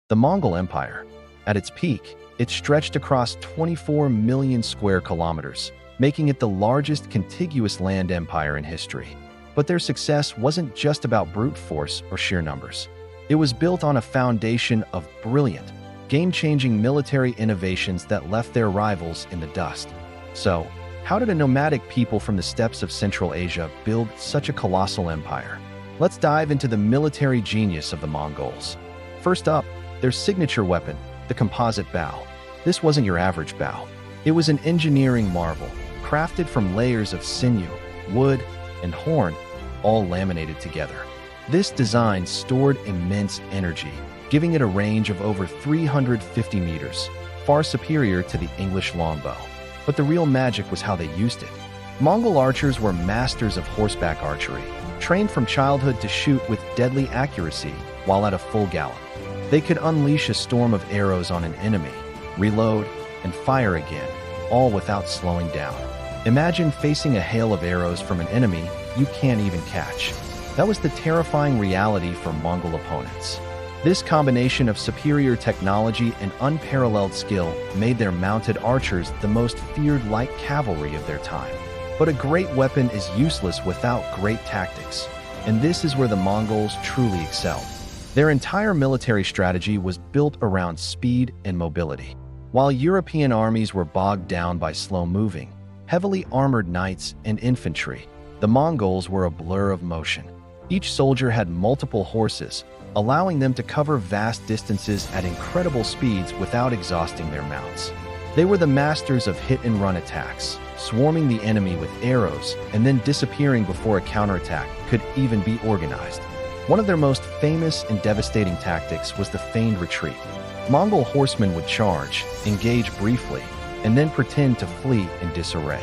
The Mongol Empire. At its peak, it stretched across 24 million square kilometers, making it the largest contiguous land empire in history. But their success wasn't just about brute force or sheer numbers. It was built on a foundation of brilliant, game-changing military innovations that left their rivals in the dust. So, how did a nomadic people from the steppes of Central Asia build such a colossal empire? Let's dive into the military genius of the Mongols. First up, their signature weapon, the composite bow. This wasn't your average bow. It was an engineering marvel, crafted from layers of sinew, wood, and horn, all laminated together. This design stored immense energy, giving it a range of over 350 meters, far superior to the English longbow. But the real magic was how they used it. Mongol archers were masters of horseback archery, trained from childhood to shoot with deadly accuracy while at a full gallop. They could unleash a storm of arrows on an enemy, reload, and fire again, all without slowing down. Imagine facing a hail of arrows from an enemy you can't even catch. That was the terrifying reality for Mongol opponents. This combination of superior technology and unparalleled skill made their mounted archers the most feared light cavalry of their time. But a great weapon is useless without great tactics, and this is where the Mongols truly excelled. Their entire military strategy was built around speed and mobility. While European armies were bogged down by slow-moving, heavily armored knights and infantry, the Mongols were a blur of motion. Each soldier had multiple horses, allowing them to cover vast distances at incredible speeds without exhausting their mounts. They were the masters of hit-and-run attacks, swarming the enemy with arrows and then disappearing before a counterattack could even be organized. One of their most famous and devastating tactics was the feigned retreat. Mongol horsemen would charge, engage briefly, and then pretend to flee in disarray.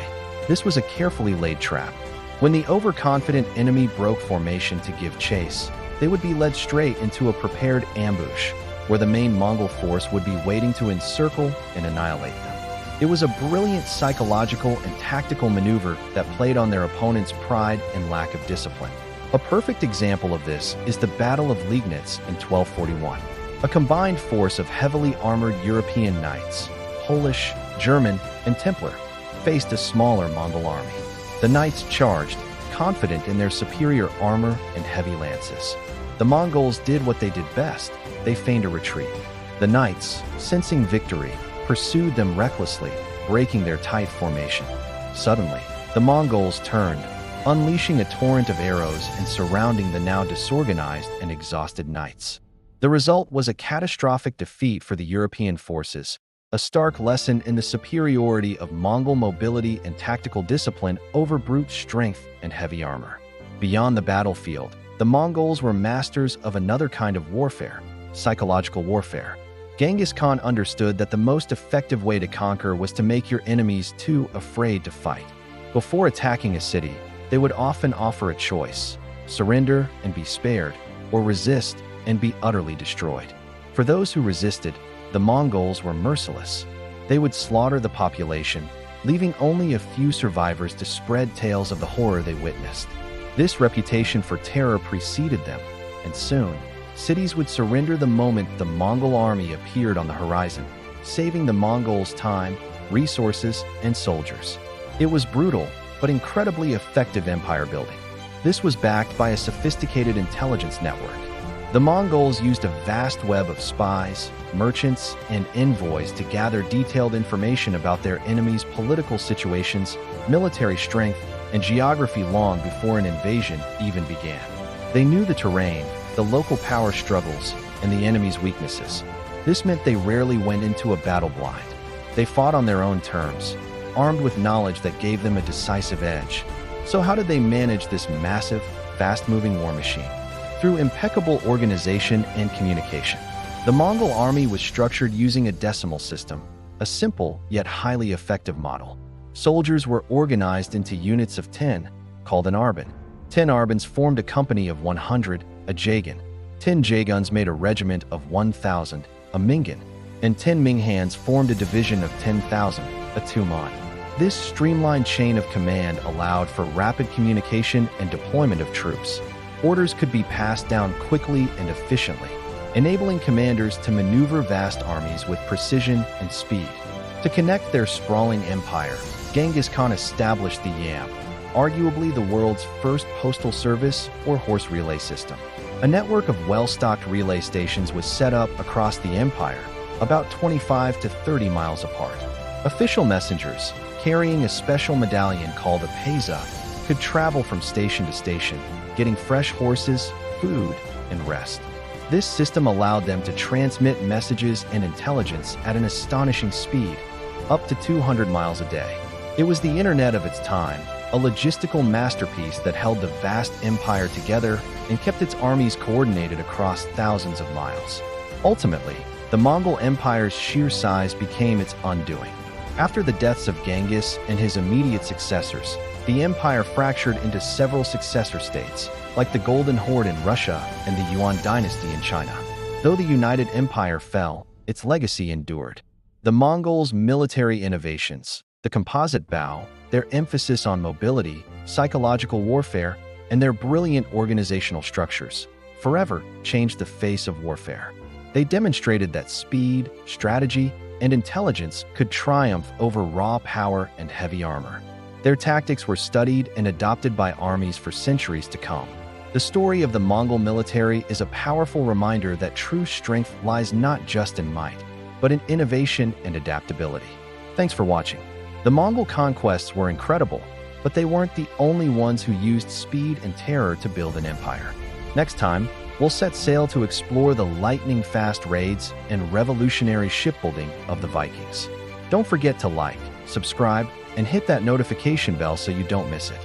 This was a carefully laid trap. When the overconfident enemy broke formation to give chase, they would be led straight into a prepared ambush, where the main Mongol force would be waiting to encircle and annihilate them. It was a brilliant psychological and tactical maneuver that played on their opponent's pride and lack of discipline. A perfect example of this is the Battle of Liegnitz in 1241. A combined force of heavily armored European knights, Polish, German, and Templar, faced a smaller Mongol army. The knights charged, confident in their superior armor and heavy lances. The Mongols did what they did best. They feigned a retreat. The knights, sensing victory, pursued them recklessly, breaking their tight formation. Suddenly, the Mongols turned, unleashing a torrent of arrows and surrounding the now disorganized and exhausted knights. The result was a catastrophic defeat for the European forces, a stark lesson in the superiority of Mongol mobility and tactical discipline over brute strength and heavy armor. Beyond the battlefield, the Mongols were masters of another kind of warfare, psychological warfare. Genghis Khan understood that the most effective way to conquer was to make your enemies too afraid to fight. Before attacking a city, they would often offer a choice: surrender and be spared, or resist and be utterly destroyed. For those who resisted, the Mongols were merciless. They would slaughter the population, leaving only a few survivors to spread tales of the horror they witnessed. This reputation for terror preceded them, and soon, cities would surrender the moment the Mongol army appeared on the horizon, saving the Mongols time, resources, and soldiers. It was brutal, but incredibly effective empire building. This was backed by a sophisticated intelligence network. The Mongols used a vast web of spies, merchants, and envoys to gather detailed information about their enemies' political situations, military strength, and geography long before an invasion even began. They knew the terrain, the local power struggles, and the enemy's weaknesses. This meant they rarely went into a battle blind. They fought on their own terms, armed with knowledge that gave them a decisive edge. So how did they manage this massive, fast-moving war machine? Through impeccable organization and communication. The Mongol army was structured using a decimal system, a simple yet highly effective model. Soldiers were organized into units of 10, called an arban. 10 arbans formed a company of 100, a jagan. 10 jagans made a regiment of 1,000, a mingan. And 10 minghans formed a division of 10,000, a tuman. This streamlined chain of command allowed for rapid communication and deployment of troops. Orders could be passed down quickly and efficiently. enabling commanders to maneuver vast armies with precision and speed. To connect their sprawling empire, Genghis Khan established the Yam, arguably the world's first postal service or horse relay system. A network of well-stocked relay stations was set up across the empire, about 25 to 30 miles apart. Official messengers, carrying a special medallion called a peza, could travel from station to station, getting fresh horses, food, and rest. This system allowed them to transmit messages and intelligence at an astonishing speed, up to 200 miles a day. It was the internet of its time, a logistical masterpiece that held the vast empire together and kept its armies coordinated across thousands of miles. Ultimately, the Mongol Empire's sheer size became its undoing. After the deaths of Genghis and his immediate successors, the empire fractured into several successor states, like the Golden Horde in Russia and the Yuan dynasty in China. Though the United Empire fell, its legacy endured. The Mongols' military innovations, the composite bow, their emphasis on mobility, psychological warfare, and their brilliant organizational structures, forever changed the face of warfare. They demonstrated that speed, strategy, and intelligence could triumph over raw power and heavy armor. Their tactics were studied and adopted by armies for centuries to come. The story of the Mongol military is a powerful reminder that true strength lies not just in might, but in innovation and adaptability. Thanks for watching. The Mongol conquests were incredible, but they weren't the only ones who used speed and terror to build an empire. Next time, we'll set sail to explore the lightning-fast raids and revolutionary shipbuilding of the Vikings. Don't forget to like, subscribe, and hit that notification bell so you don't miss it.